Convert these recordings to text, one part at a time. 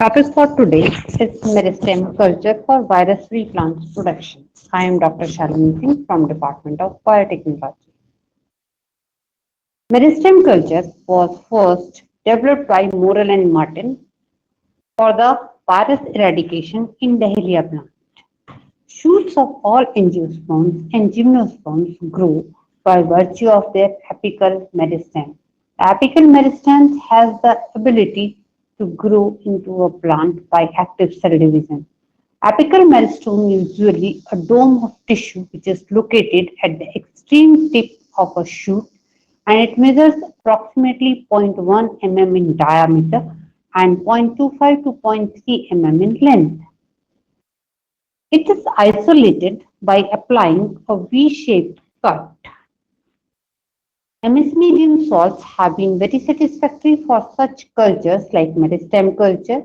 Topic for today is meristem culture for virus-free plants production. I am Dr. Shalini Singh from Department of Biotechnology. Meristem culture was first developed by Morel and Martin for the virus eradication in Dahlia plant. Shoots of all angiosperms and gymnosperms grow by virtue of their apical meristem. The apical meristem has the ability to grow into a plant by active cell division. Apical meristem is usually a dome of tissue which is located at the extreme tip of a shoot, and it measures approximately zero point 0.1 mm in diameter and 0.25 to zero point 0.3 mm in length. It is isolated by applying a V-shaped cut. MS medium salts have been very satisfactory for such cultures like meristem culture,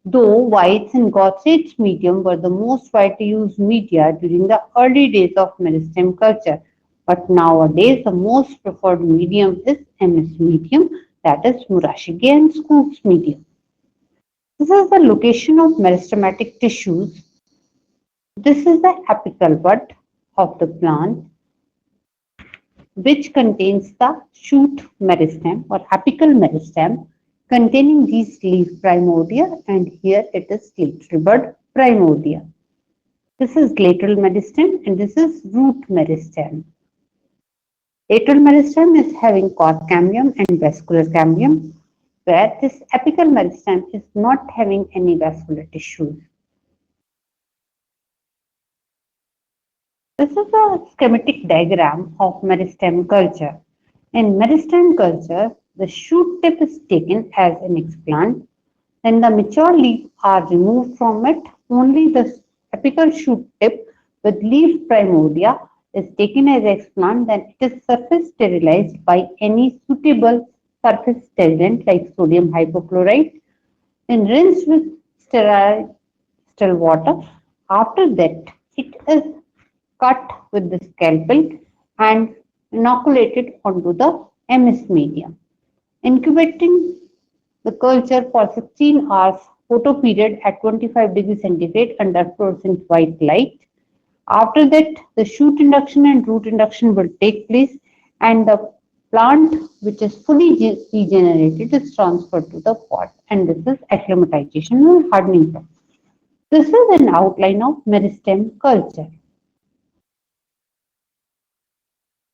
though whites and Gauthrates medium were the most widely used media during the early days of meristem culture. But nowadays, the most preferred medium is MS medium, that is Murashige and Scoops medium. This is the location of meristematic tissues. This is the apical bud of the plant, which contains the shoot meristem or apical meristem containing these leaf primordia, and here it is lateral bud primordia. This is lateral meristem and this is root meristem. Lateral meristem is having cork cambium and vascular cambium, where this apical meristem is not having any vascular tissues. This is a schematic diagram of meristem culture. In meristem culture, the shoot tip is taken as an explant, then the mature leaves are removed from it. Only the apical shoot tip with leaf primordia is taken as explant, then it is surface sterilized by any suitable surface sterilant like sodium hypochlorite, then rinsed with sterile still water. After that, it is cut with the scalpel and inoculated onto the MS medium. Incubating the culture for 16 hours photoperiod at 25 degrees centigrade under fluorescent white light. After that, the shoot induction and root induction will take place, and the plant, which is fully regenerated, is transferred to the pot, and this is acclimatization or hardening process. This is an outline of meristem culture.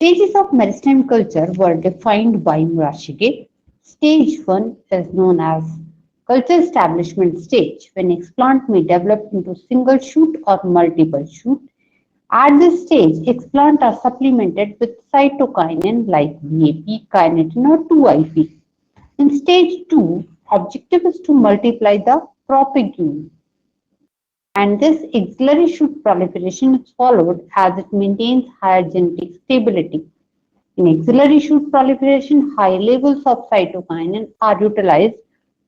Stages of meristem culture were defined by Murashige. Stage 1 is known as culture establishment stage, when explant may develop into single shoot or multiple shoot. At this stage, explants are supplemented with cytokinin like VAP, kinetin or 2IP. In stage 2, objective is to multiply the propagule, and this axillary shoot proliferation is followed as it maintains higher genetic stability. In axillary shoot proliferation, high levels of cytokinin are utilized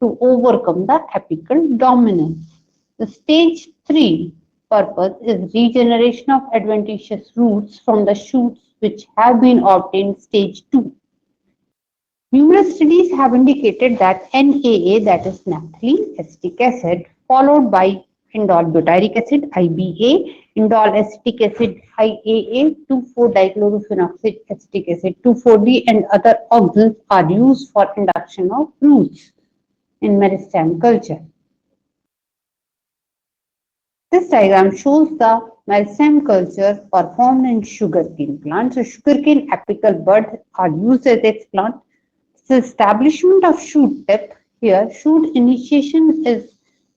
to overcome the apical dominance. The stage 3 purpose is regeneration of adventitious roots from the shoots which have been obtained stage 2. Numerous studies have indicated that NAA, that is naphthalene acetic acid, followed by indole butyric acid IBA, indole acetic acid IAA, 2,4-dichlorophenoxy acetic acid 2,4-D, and other auxins are used for induction of roots in meristem culture. This diagram shows the meristem culture performed in sugarcane plants. So sugarcane apical buds are used as explant. The establishment of shoot tip, here shoot initiation is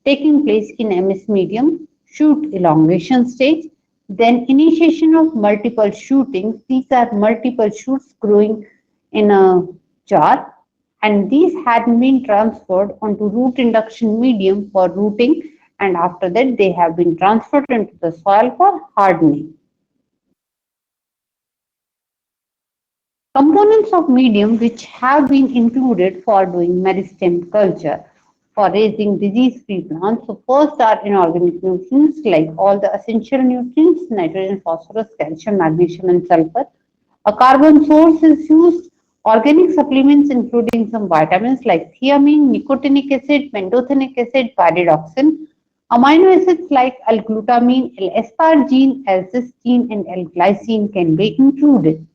taking place in MS medium, shoot elongation stage, then initiation of multiple shootings. These are multiple shoots growing in a jar, and these had been transferred onto root induction medium for rooting, and after that they have been transferred into the soil for hardening. Components of medium which have been included for doing meristem culture for raising disease-free plants. So first are inorganic nutrients like all the essential nutrients, nitrogen, phosphorus, calcium, magnesium and sulfur. A carbon source is used Organic supplements including some vitamins like thiamine, nicotinic acid, pantothenic acid, pyridoxine, amino acids like L-glutamine, L-asparagine, L-cysteine, and L-glycine can be included.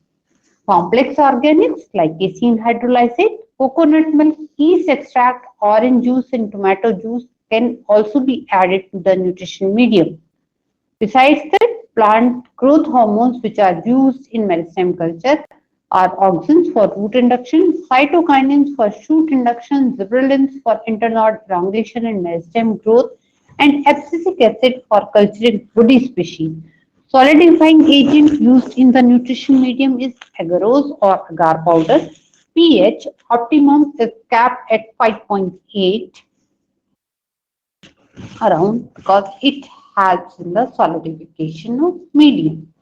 Complex organics like casein hydrolysate, coconut milk, yeast extract, orange juice, and tomato juice can also be added to the nutrition medium. Besides that, plant growth hormones which are used in meristem culture are auxins for root induction, cytokinins for shoot induction, gibberellins for internode elongation and meristem growth, and abscisic acid for culturing woody species. Solidifying agent used in the nutrition medium is agarose or agar powder. pH optimum is capped at 5.8 around because it helps in the solidification of medium.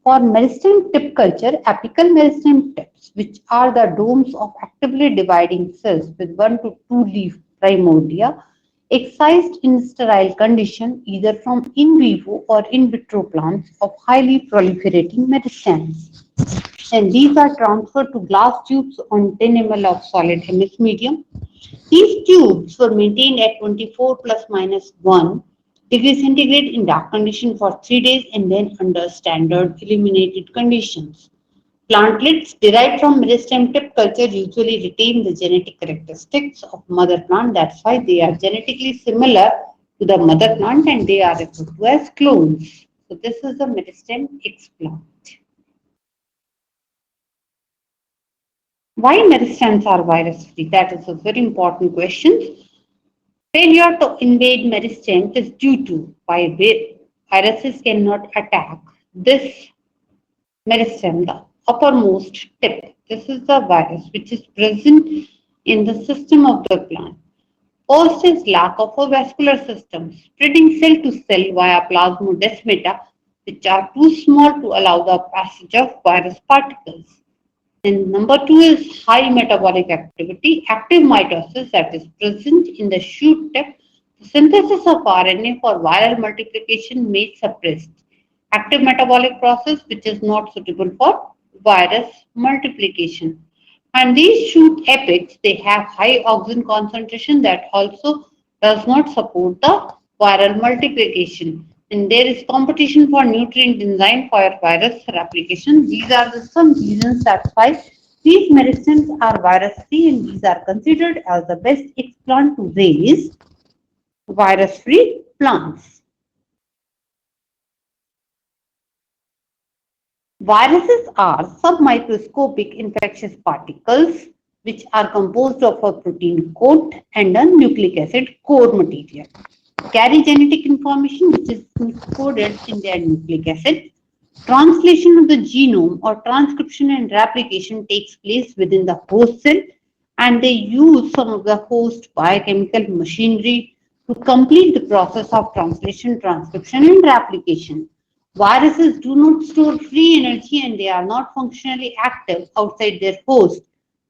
For meristem tip culture, apical meristem tips, which are the domes of actively dividing cells with 1 to 2 leaf primordia, excised in sterile condition either from in vivo or in vitro plants of highly proliferating meristems. And these are transferred to glass tubes on 10 ml of solid MS medium. These tubes were maintained at 24 plus minus 1 degree centigrade in dark condition for 3 days and then under standard illuminated conditions. Plantlets derived from meristem tip culture usually retain the genetic characteristics of mother plant. That's why they are genetically similar to the mother plant and they are referred to as clones. So this is the meristem X plant. Why meristems are virus free? That is a very important question. Failure to invade meristem is due to why viruses cannot attack this meristem, the uppermost tip. This is the virus which is present in the system of the plant. First is lack of a vascular system, spreading cell to cell via plasmodesmata, which are too small to allow the passage of virus particles. And number two is high metabolic activity, active mitosis that is present in the shoot tip. The synthesis of RNA for viral multiplication may suppress active metabolic process which is not suitable for virus multiplication. And these shoot epics, they have high oxygen concentration that also does not support the viral multiplication. And there is competition for nutrient enzyme for virus replication. These are some reasons that's why these medicines are virus free and these are considered as the best explant to raise virus free plants. Viruses are submicroscopic infectious particles which are composed of a protein coat and a nucleic acid core material. Carry genetic information which is encoded in their nucleic acid. Translation of the genome or transcription and replication takes place within the host cell and they use some of the host biochemical machinery to complete the process of translation, transcription and replication. Viruses do not store free energy and they are not functionally active outside their host.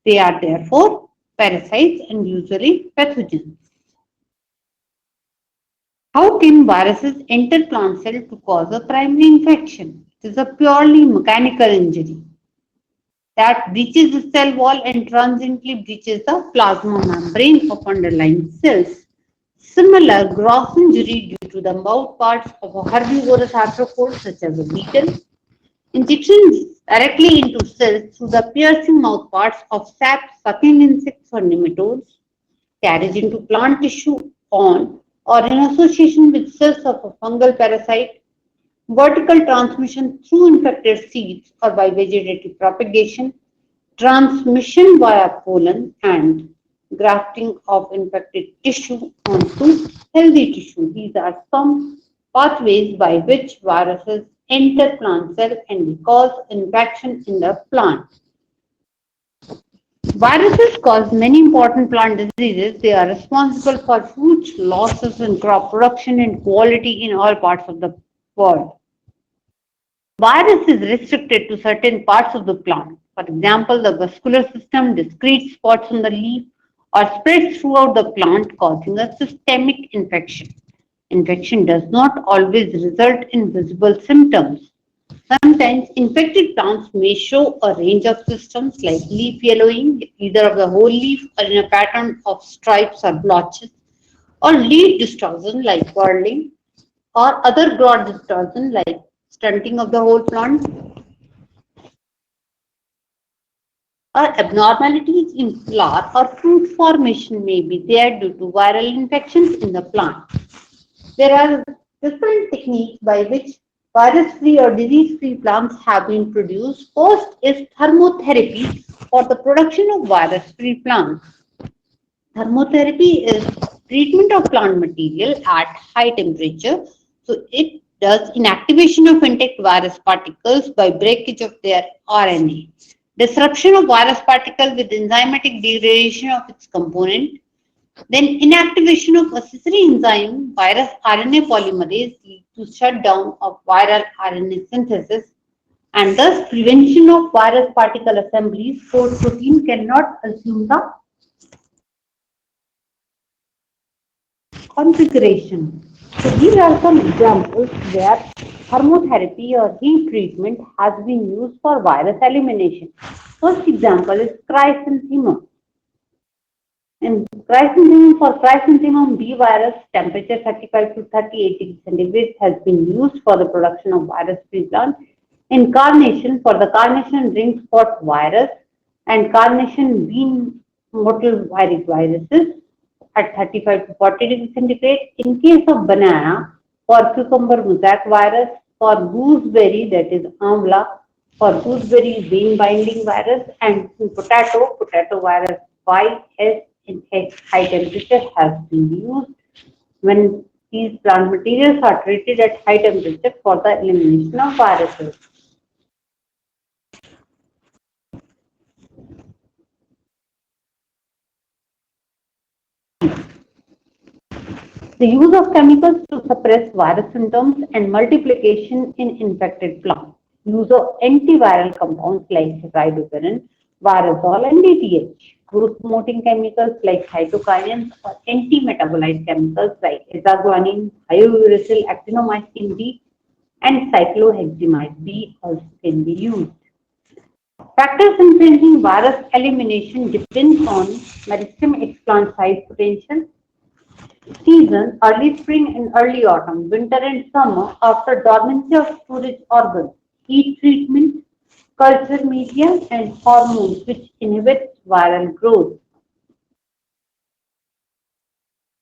They are therefore parasites and usually pathogens. How can viruses enter plant cell to cause a primary infection? It is a purely mechanical injury that breaches the cell wall and transiently breaches the plasma membrane of underlying cells. Similar gross injury due to the mouth parts of a herbivorous arthropod such as a beetle. Injections directly into cells through the piercing mouth parts of sap-sucking insects or nematodes. Carriage into plant tissue on or in association with cells of a fungal parasite, vertical transmission through infected seeds or by vegetative propagation, transmission via pollen, and grafting of infected tissue onto healthy tissue. These are some pathways by which viruses enter plant cell and cause infection in the plant. Viruses cause many important plant diseases. They are responsible for huge losses in crop production and quality in all parts of the world. Virus is restricted to certain parts of the plant. For example, the vascular system, discrete spots on the leaf, or spreads throughout the plant, causing a systemic infection. Infection does not always result in visible symptoms. Sometimes infected plants may show a range of systems like leaf yellowing, either of the whole leaf or in a pattern of stripes or blotches, or leaf distortion like curling, or other broad distortion like stunting of the whole plant, or abnormalities in flower or fruit formation may be there due to viral infections in the plant. There are different techniques by which virus-free or disease-free plants have been produced. First is thermotherapy for the production of virus-free plants. Thermotherapy is treatment of plant material at high temperature. So it does inactivation of intact virus particles by breakage of their RNA, disruption of virus particle with enzymatic degradation of its component, then inactivation of accessory enzyme virus RNA polymerase lead to shutdown of viral RNA synthesis and thus prevention of virus particle assemblies. So protein cannot assume the configuration. So these are some examples where thermotherapy or heat treatment has been used for virus elimination. First example is chrysanthemum. In for chrysanthemum B virus, temperature 35 to 38 degrees centigrade has been used for the production of virus-free plants. In carnation, for the carnation ring spot virus and carnation bean mottle viruses at 35 to 40 degrees centigrade. In case of banana, for cucumber mosaic virus, for gooseberry, that is amla, for gooseberry vein binding virus, and in potato virus YS in high temperature has been used when these plant materials are treated at high temperature for the elimination of viruses. The use of chemicals to suppress virus symptoms and multiplication in infected plants. Use of antiviral compounds like ribavirin, virazole, and DTH. Growth-promoting chemicals like cytokinins or anti-metabolite chemicals like hexaguanine, thiouracil, actinomycin D, and cycloheximide B also can be used. Factors influencing virus elimination depends on meristem explant size potential, season, early spring and early autumn, winter and summer, after dormancy of storage organs, heat treatment, culture media, and hormones which inhibit viral growth.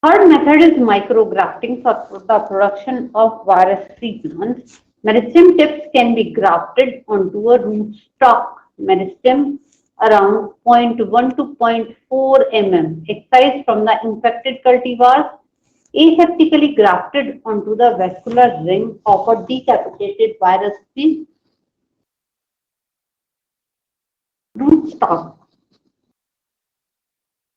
Third method is micrografting for the production of virus-free plants. Meristem tips can be grafted onto a rootstock meristem around zero point 0.1 to zero point 0.4 mm, excised from the infected cultivars, aseptically grafted onto the vascular ring of a decapitated virus-free rootstock.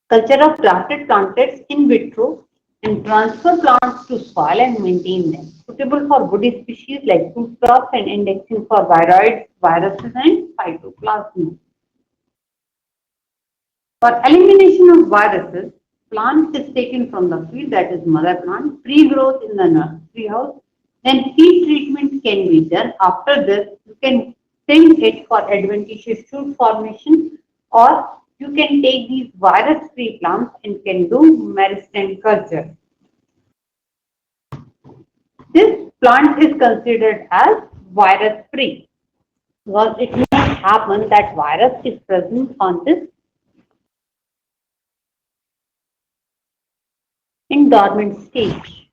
Culture of grafted plantlets in vitro and transfer plants to soil and maintain them. Suitable for woody species like fruit crops and indexing for viroids, viruses, and phytoplasma. For elimination of viruses, plants is taken from the field, that is mother plant, pre-growth in the nursery house. Then seed treatment can be done. After this, you can send it for adventitious shoot formation, or you can take these virus-free plants and can do meristem culture. This plant is considered as virus-free because it may happen that virus is present on this in dormant stage.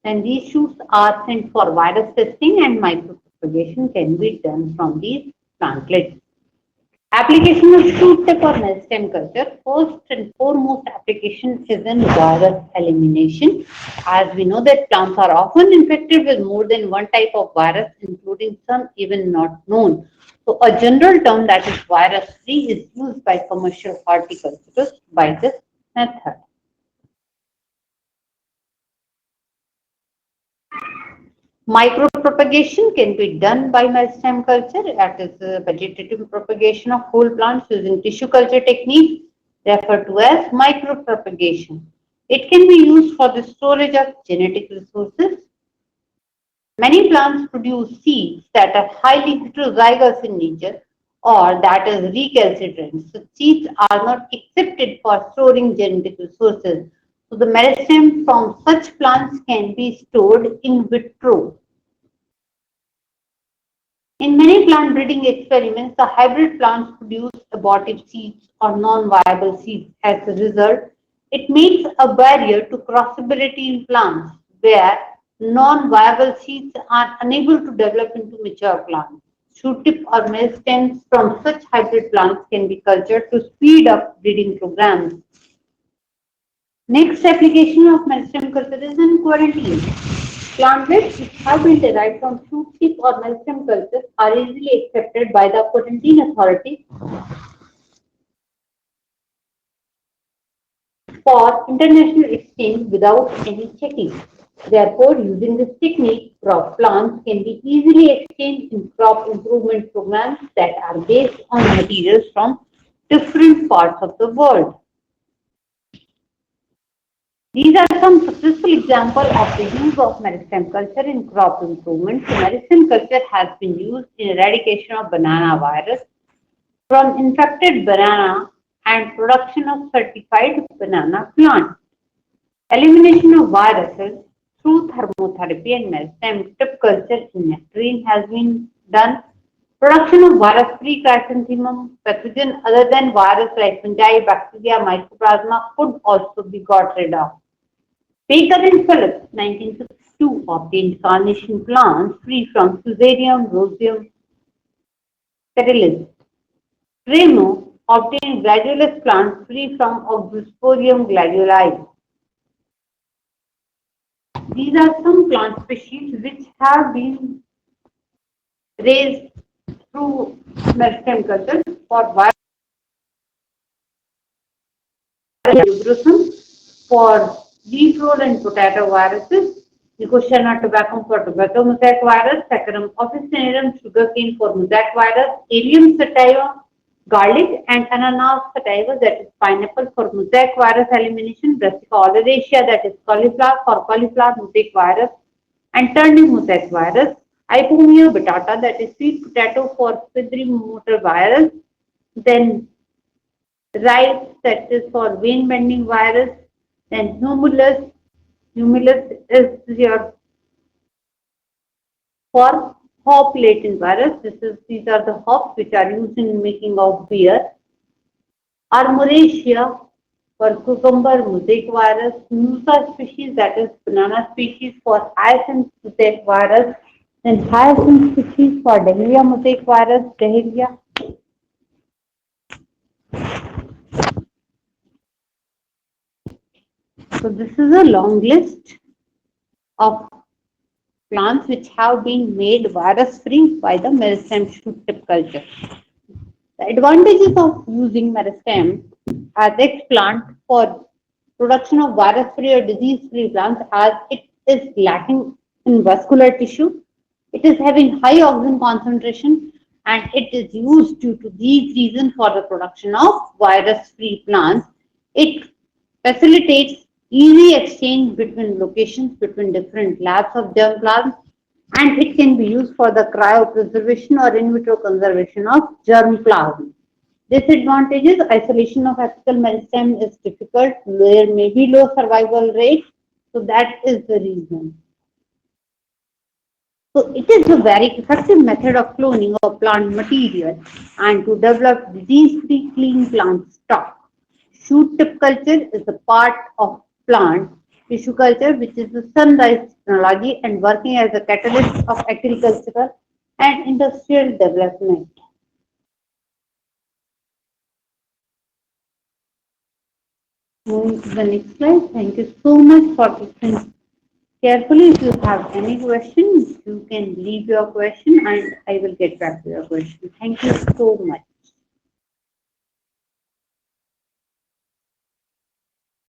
And these shoots are sent for virus testing and micropropagation can be done from these plantlets. Application of shoot tip or meristem culture. First and foremost application is in virus elimination. As we know that plants are often infected with more than one type of virus, including some even not known. So a general term that is virus-free is used by commercial horticulturists by this method. Micropropagation can be done by meristem culture, that is vegetative propagation of whole plants using tissue culture technique referred to as micropropagation. It can be used for the storage of genetic resources. Many plants produce seeds that are highly heterozygous in nature or that is recalcitrant. So seeds are not accepted for storing genetic resources. So the meristem from such plants can be stored in vitro. In many plant breeding experiments, the hybrid plants produce abortive seeds or non-viable seeds. As a result, it makes a barrier to crossability in plants where non-viable seeds are unable to develop into mature plants. Shoot tip or meristems from such hybrid plants can be cultured to speed up breeding programs. Next application of meristem culture is in quarantine. Plantlets which have been derived from shoot tip or meristem cultures are easily accepted by the quarantine authority for international exchange without any checking. Therefore, using this technique, crop plants can be easily exchanged in crop improvement programs that are based on materials from different parts of the world. These are some successful examples of the use of meristem culture in crop improvement. So meristem culture has been used in eradication of banana virus from infected banana and production of certified banana plant. Elimination of viruses through thermotherapy and meristem tip culture in nectarine has been done. Production of virus-free chrysanthemum pathogen other than virus like fungi, bacteria, mycoplasma could also be got rid of. Baker and Phillips, 1962, obtained carnation plants free from Fusarium roseum catalyst. Remo obtained gladulus plants free from Oxysporium gladuli. These are some plant species which have been raised through meristem culture for virus for wheat roll and potato viruses, Nicotiana tobacco for tobacco mosaic virus, Saccharum officinarum sugarcane for mosaic virus, Allium sativa garlic and ananas sativa that is pineapple for mosaic virus elimination, Brassica oleracea that is cauliflower for cauliflower mosaic virus and turnip mosaic virus, Ipomia batata that is sweet potato for Pidri motor virus, then rice that is for vein bending virus, then humulus is your for hop latent virus. These are the hops which are used in making of beer. Armoracia for cucumber mosaic virus, Musa species that is banana species for hyacinth mosaic virus, then hyacinth species for Dahlia mosaic virus, Dahlia. So this is a long list of plants which have been made virus free by the meristem shoot tip culture. The advantages of using meristem as explant for production of virus-free or disease-free plants as it is lacking in vascular tissue, it is having high oxygen concentration and it is used due to these reasons for the production of virus-free plants. It facilitates easy exchange between locations between different labs of germ plants and it can be used for the cryopreservation or in vitro conservation of germ plasm. Disadvantages: isolation of apical meristem is difficult, there may be low survival rate, so that is the reason. So it is a very effective method of cloning of plant material and to develop disease-free clean plant stock. Shoot tip culture is a part of plant tissue culture which is the sunrise technology and working as a catalyst of agricultural and industrial development. Moving to the next slide. Thank you so much for listening carefully. If you have any questions, you can leave your question and I will get back to your question. Thank you so much.